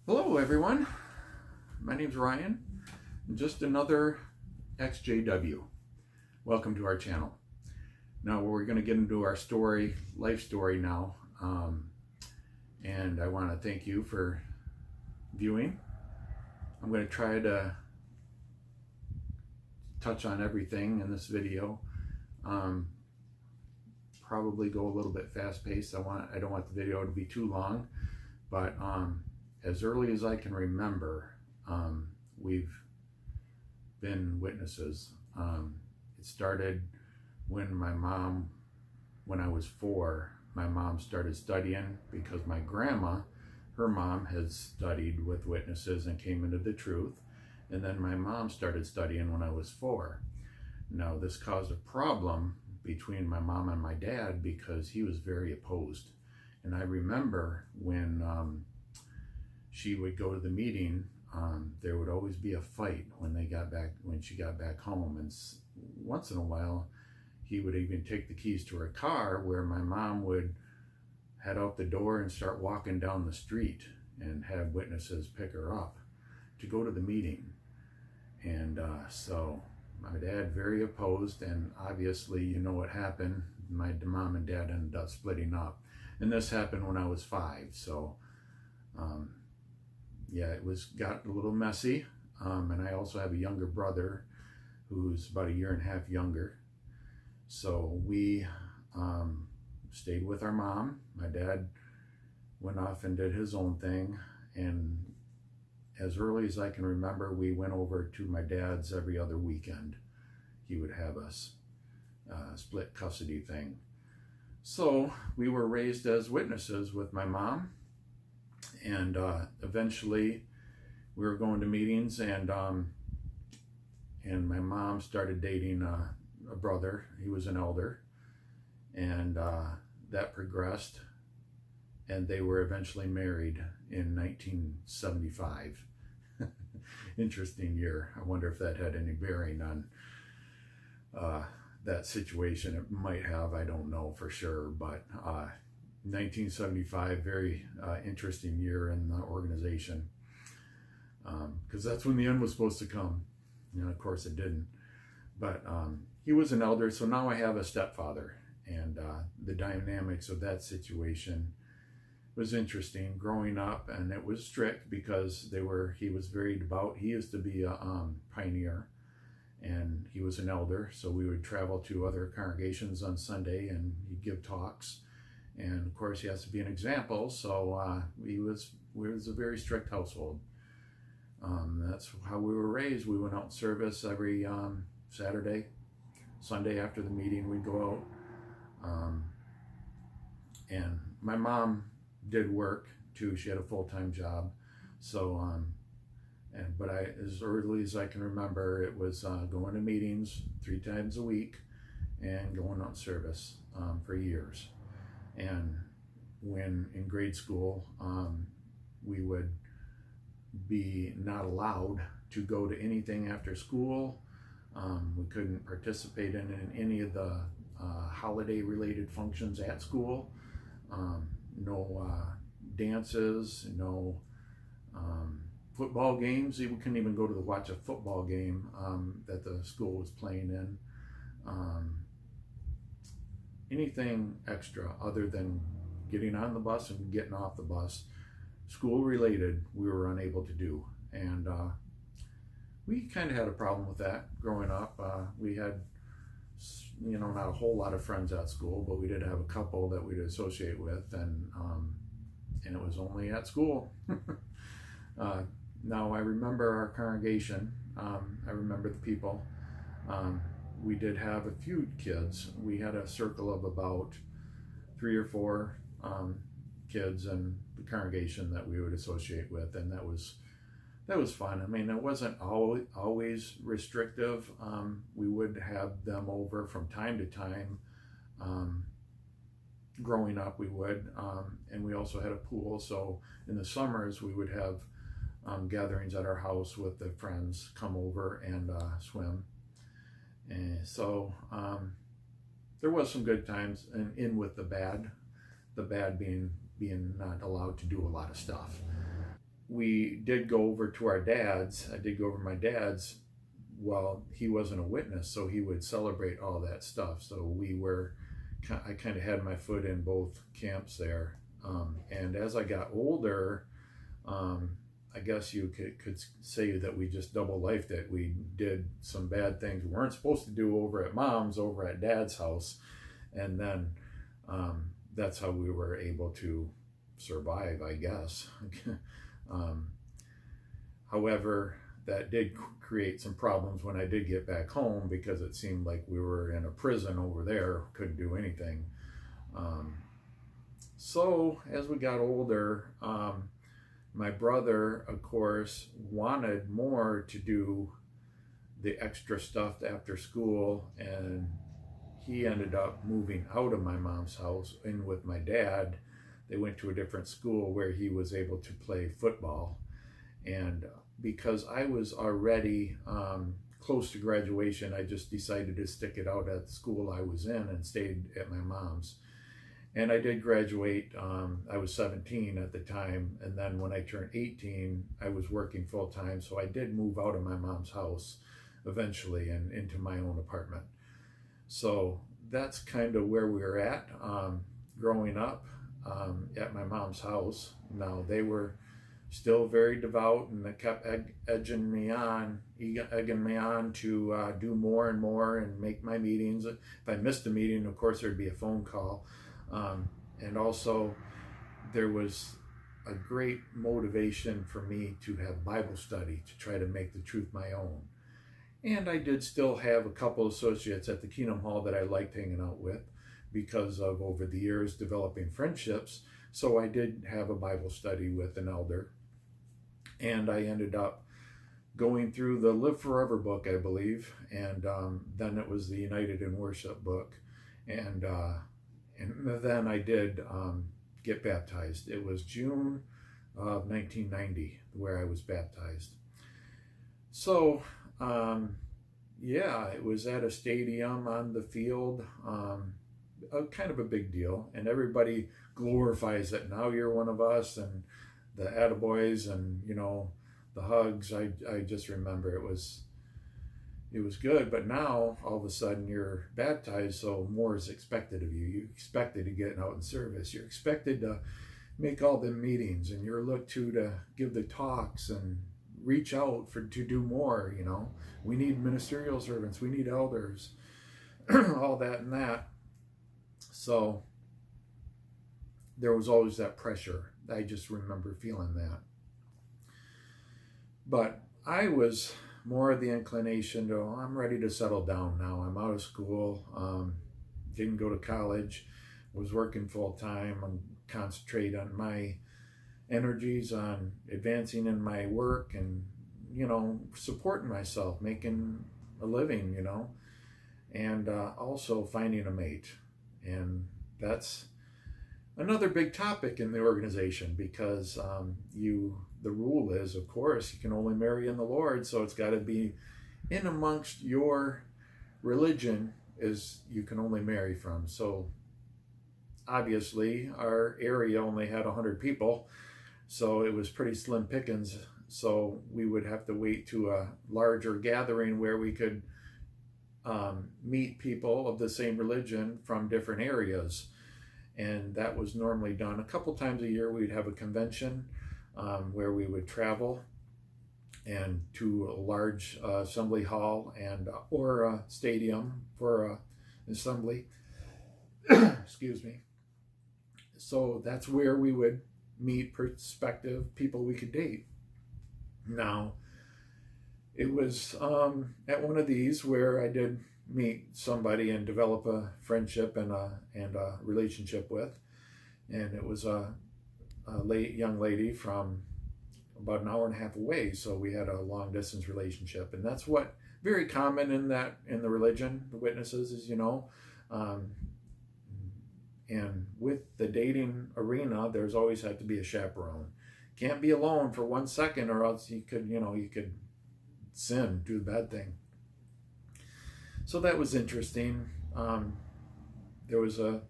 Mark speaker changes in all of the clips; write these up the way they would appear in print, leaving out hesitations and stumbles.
Speaker 1: Hello everyone, my name's Ryan, just another XJW. Welcome to our channel. Now we're going to get into our life story now, and I want to thank you for viewing. I'm going to try to touch on everything in this video, probably go a little bit fast-paced. I don't want the video to be too long, but as early as I can remember, we've been witnesses. It started when when I was 4, my mom started studying because my grandma, her mom, had studied with witnesses and came into the truth. And then my mom started studying when I was 4. Now, this caused a problem between my mom and my dad because he was very opposed. And I remember when she would go to the meeting, there would always be a fight when she got back home. And once in a while, he would even take the keys to her car, where my mom would head out the door and start walking down the street and have witnesses pick her up to go to the meeting. And so my dad, very opposed, and obviously you know what happened. My mom and dad ended up splitting up. And this happened when I was 5, so yeah, it got a little messy, and I also have a younger brother who's about 1.5 years younger. So we stayed with our mom. My dad went off and did his own thing, and as early as I can remember, we went over to my dad's every other weekend. He would have us split custody thing. So we were raised as witnesses with my mom. And eventually we were going to meetings, and my mom started dating a brother. He was an elder, and that progressed, and they were eventually married in 1975. Interesting year. I wonder if that had any bearing on that situation. It might have, I don't know for sure, but 1975, very interesting year in the organization, because that's when the end was supposed to come, and of course it didn't. But he was an elder, so now I have a stepfather, and the dynamics of that situation was interesting growing up, and it was strict because he was very devout. He used to be a pioneer, and he was an elder, so we would travel to other congregations on Sunday, and he'd give talks. And of course, he has to be an example. So we was a very strict household. That's how we were raised. We went out in service every Saturday, Sunday after the meeting. We'd go out. And my mom did work too. She had a full-time job. So, but as early as I can remember, it was going to meetings 3 times a week and going out in service for years. And when in grade school, we would be not allowed to go to anything after school. We couldn't participate in any of the holiday-related functions at school. No dances, no football games. We couldn't even go to watch a football game that the school was playing in. Anything extra other than getting on the bus and getting off the bus, school related, we were unable to do. And we kind of had a problem with that growing up. We had, not a whole lot of friends at school, but we did have a couple that we'd associate with, and it was only at school. Now I remember our congregation. I remember the people. We did have a few kids. We had a circle of about 3 or 4 kids in the congregation that we would associate with, and that was fun. I mean, it wasn't always restrictive. We would have them over from time to time. Growing up, we would, and we also had a pool. So in the summers, we would have gatherings at our house with the friends come over and swim. And so there was some good times, and in with the bad being not allowed to do a lot of stuff. we did go over to our dad's. I did go over to my dad's. Well, he wasn't a witness, so he would celebrate all that stuff. So I kind of had my foot in both camps there. And as I got older, I guess you could say that we just double lifed it. We did some bad things we weren't supposed to do over at mom's, over at dad's house. And then that's how we were able to survive, I guess. However, that did create some problems when I did get back home, because it seemed like we were in a prison over there, couldn't do anything. So as we got older, my brother, of course, wanted more to do the extra stuff after school, and he ended up moving out of my mom's house in with my dad. They went to a different school where he was able to play football. And because I was already close to graduation, I just decided to stick it out at the school I was in and stayed at my mom's. And I did graduate. I was 17 at the time. And then when I turned 18, I was working full time. So I did move out of my mom's house eventually and into my own apartment. So that's kind of where we were at growing up at my mom's house. Now, they were still very devout, and they kept egging me on to do more and more and make my meetings. If I missed a meeting, of course, there'd be a phone call. And also, there was a great motivation for me to have Bible study, to try to make the truth my own. And I did still have a couple associates at the Kingdom Hall that I liked hanging out with because of, over the years, developing friendships. So I did have a Bible study with an elder. And I ended up going through the Live Forever book, I believe. And then it was the United in Worship book. And then I did get baptized. It was June of 1990 where I was baptized. So, yeah, it was at a stadium on the field, kind of a big deal. And everybody glorifies it. Now you're one of us, and the attaboys and, the hugs. I just remember it was good, but now all of a sudden you're baptized, so more is expected of you. You're expected to get out in service. You're expected to make all the meetings, and you're looked to give the talks and reach out to do more. We need ministerial servants, we need elders, all that and that. So there was always that pressure. I just remember feeling that. But I was more of the inclination to, I'm ready to settle down now. I'm out of school, didn't go to college, was working full time, and concentrate on my energies on advancing in my work and, supporting myself, making a living, and also finding a mate. And that's another big topic in the organization, because the rule is, of course, you can only marry in the Lord, so it's got to be in amongst your religion is you can only marry from. So obviously our area only had 100 people, so it was pretty slim pickings. So we would have to wait to a larger gathering where we could meet people of the same religion from different areas. And that was normally done a couple times a year. We'd have a convention where we would travel and to a large assembly hall and or a stadium for an assembly. Excuse me. So that's where we would meet prospective people we could date. Now, it was at one of these where I did meet somebody and develop a friendship and a relationship with, and it was a young lady from about an hour and a half away. So we had a long distance relationship, and that's what very common in the religion, the witnesses, is and with the dating arena, there's always had to be a chaperone. Can't be alone for 1 second, or else you could sin, do the bad thing. So that was interesting. There was a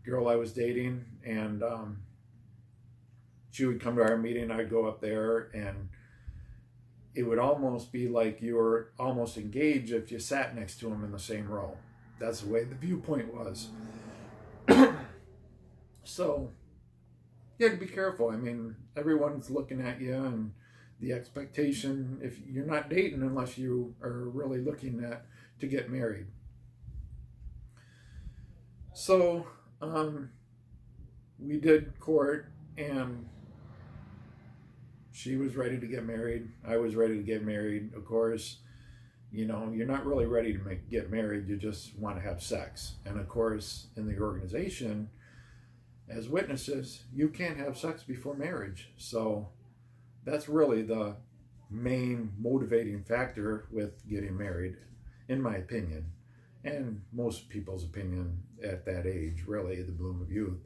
Speaker 1: girl I was dating, and she would come to our meeting, I'd go up there, and it would almost be like you were almost engaged if you sat next to him in the same row. That's the way the viewpoint was. So you had to be careful. I mean, everyone's looking at you, and the expectation, if you're not dating unless you are really looking at to get married. So we did court, and she was ready to get married. I was ready to get married. Of course, you know, you're not really ready to get married. You just want to have sex. And of course, in the organization, as witnesses, you can't have sex before marriage. So that's really the main motivating factor with getting married, in my opinion, and most people's opinion at that age, really, the bloom of youth.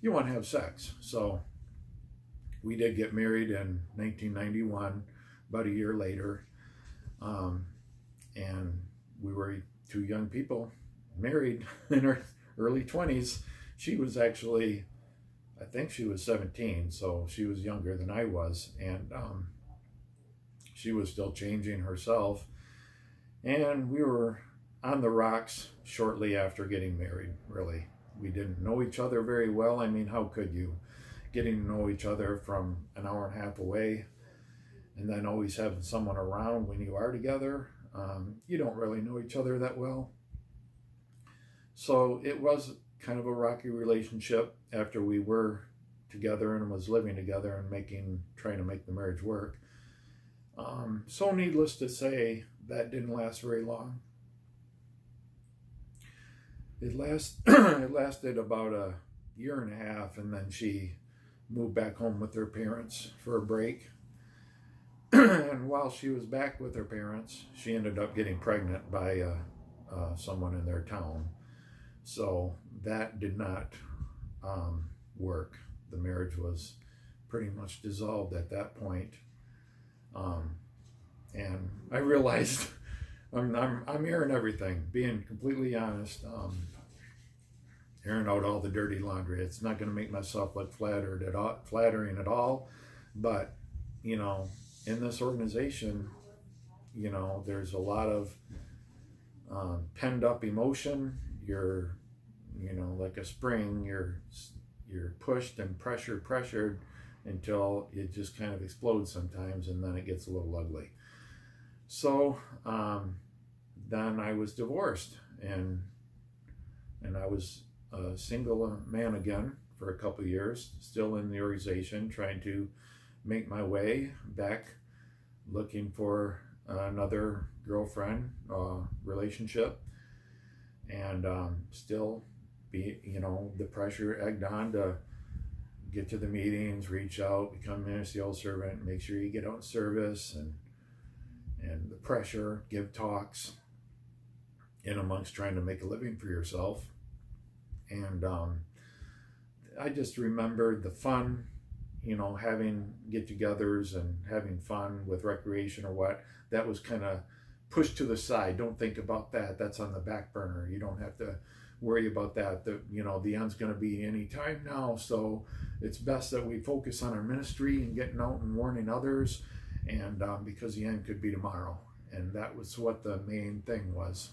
Speaker 1: You want to have sex. So we did get married in 1991, about a year later, and we were two young people married in her early 20s. She was actually, I think she was 17, so she was younger than I was, and she was still changing herself, and we were on the rocks shortly after getting married, really. We didn't know each other very well. I mean, how could you? Getting to know each other from an hour and a half away, and then always having someone around when you are together, you don't really know each other that well. So it was kind of a rocky relationship after we were together and was living together and trying to make the marriage work. So needless to say, that didn't last very long. It lasted about a year and a half, and then she moved back home with her parents for a break. And while she was back with her parents, she ended up getting pregnant by someone in their town. So that did not work. The marriage was pretty much dissolved at that point. And I realized I'm airing everything, being completely honest, airing out all the dirty laundry. It's not going to make myself look flattering at all, but you know, in this organization, you know, there's a lot of penned up emotion. You're, you know, like a spring, you're pushed and pressured until it just kind of explodes sometimes, and then it gets a little ugly. So then I was divorced, and I was a single man again for a couple of years, still in the organization, trying to make my way back, looking for another girlfriend relationship, and still be, you know, the pressure egged on to get to the meetings, reach out, become ministerial servant, make sure you get out in service, and the pressure, give talks, in amongst trying to make a living for yourself. And I just remembered the fun, you know, having get-togethers and having fun with recreation or what, that was kind of pushed to the side. Don't think about that. That's on the back burner. You don't have to worry about that. You know, the end's going to be any time now, so it's best that we focus on our ministry and getting out and warning others, and because the end could be tomorrow. And that was what the main thing was.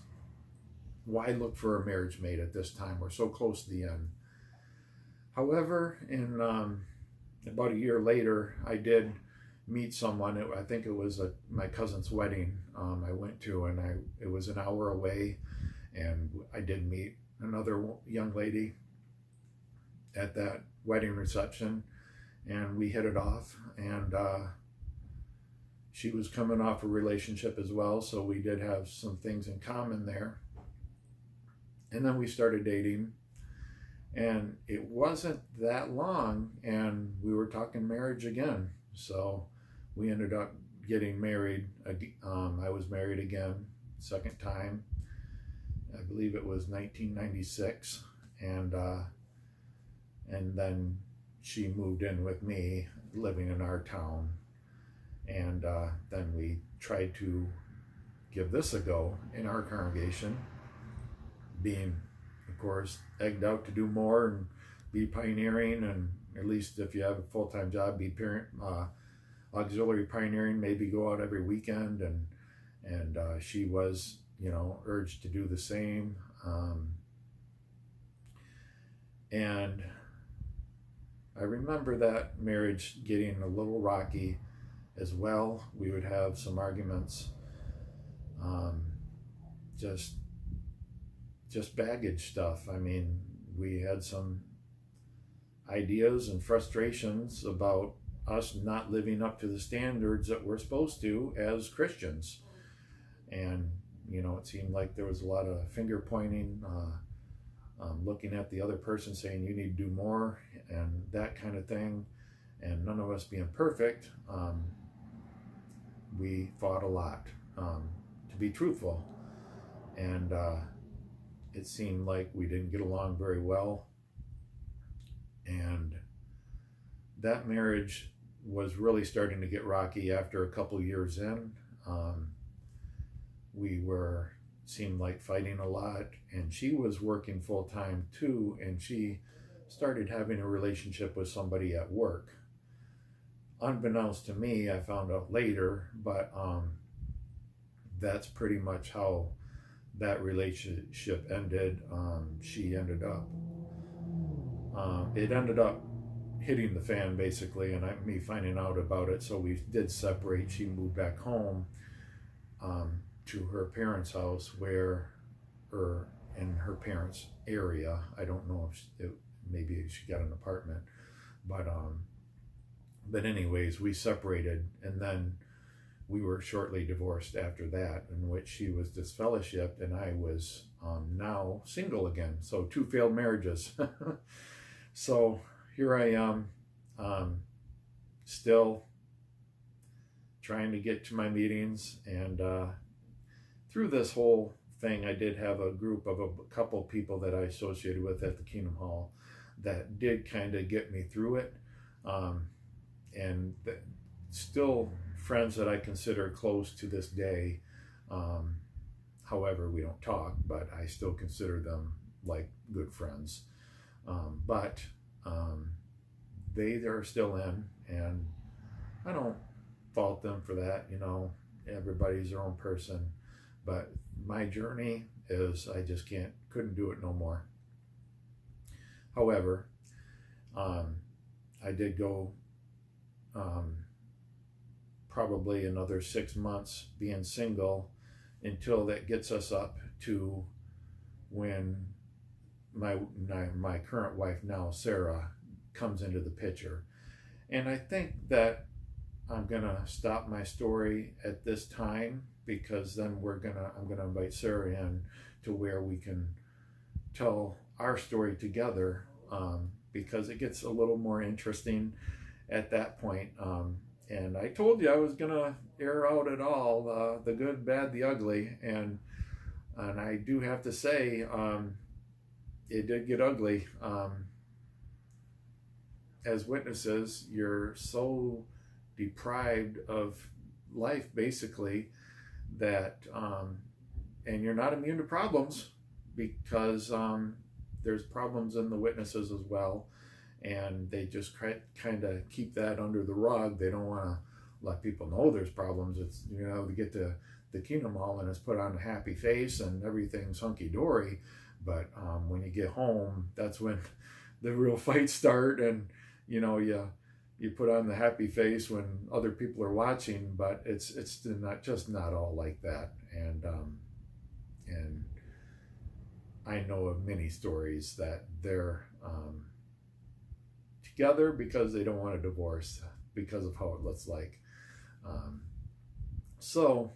Speaker 1: Why look for a marriage mate at this time? We're so close to the end. However, in about a year later, I did meet someone. I think it was my cousin's wedding I went to, and it was an hour away, and I did meet another young lady at that wedding reception, and we hit it off, and she was coming off a relationship as well, so we did have some things in common there. And then we started dating, and it wasn't that long, and we were talking marriage again. So we ended up getting married. I was married again, second time. I believe it was 1996, and then she moved in with me, living in our town, and then we tried to give this a go in our congregation, being, of course, egged out to do more and be pioneering, and at least if you have a full-time job, be auxiliary pioneering, maybe go out every weekend. And she was, urged to do the same. And I remember that marriage getting a little rocky as well. We would have some arguments, just baggage stuff. I mean, we had some ideas and frustrations about us not living up to the standards that we're supposed to as Christians. And, it seemed like there was a lot of finger pointing, looking at the other person saying you need to do more and that kind of thing. And none of us being perfect, we fought a lot, to be truthful. And it seemed like we didn't get along very well. And that marriage was really starting to get rocky after a couple years in. We seemed like fighting a lot, and she was working full time too, and she started having a relationship with somebody at work. Unbeknownst to me, I found out later, but that's pretty much how that relationship ended. It ended up hitting the fan basically, and me finding out about it. So we did separate. She moved back home to her parents' house, or in her parents' area. I don't know if maybe she got an apartment, but anyways, we separated, and then we were shortly divorced after that, in which she was disfellowshipped and I was now single again. So 2 failed marriages. So here I am, still trying to get to my meetings. And through this whole thing, I did have a group of a couple people that I associated with at the Kingdom Hall that did kind of get me through it. And still friends that I consider close to this day. However, we don't talk, but I still consider them like good friends. But they are still in, and I don't fault them for that. Everybody's their own person. But my journey is I just couldn't do it no more. However, I did go probably another 6 months being single until that gets us up to when my current wife now, Sarah, comes into the picture. And I think that I'm gonna stop my story at this time, because then I'm gonna invite Sarah in to where we can tell our story together, because it gets a little more interesting at that point. And I told you I was gonna air out it all, the good, bad, the ugly, and I do have to say, it did get ugly. As witnesses, you're so deprived of life, basically, that and you're not immune to problems, because there's problems in the witnesses as well, and they just kind of keep that under the rug. They don't want to let people know there's problems. It's, they get to the Kingdom Hall and it's put on a happy face and everything's hunky-dory, but when you get home, that's when the real fights start. And you put on the happy face when other people are watching, but it's not all like that. And I know of many stories that they're together because they don't want a divorce because of how it looks like. So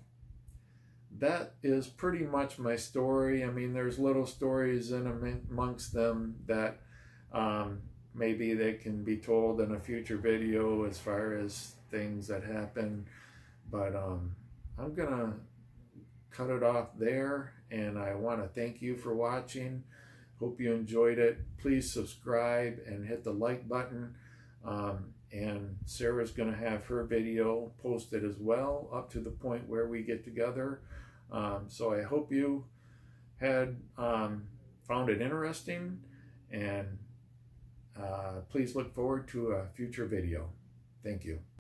Speaker 1: that is pretty much my story. I mean, there's little stories in amongst them that maybe they can be told in a future video as far as things that happen, but I'm gonna cut it off there, and I want to thank you for watching. Hope you enjoyed it. Please subscribe and hit the like button, and Sarah's gonna have her video posted as well, up to the point where we get together. So I hope you had found it interesting, and please look forward to a future video. Thank you.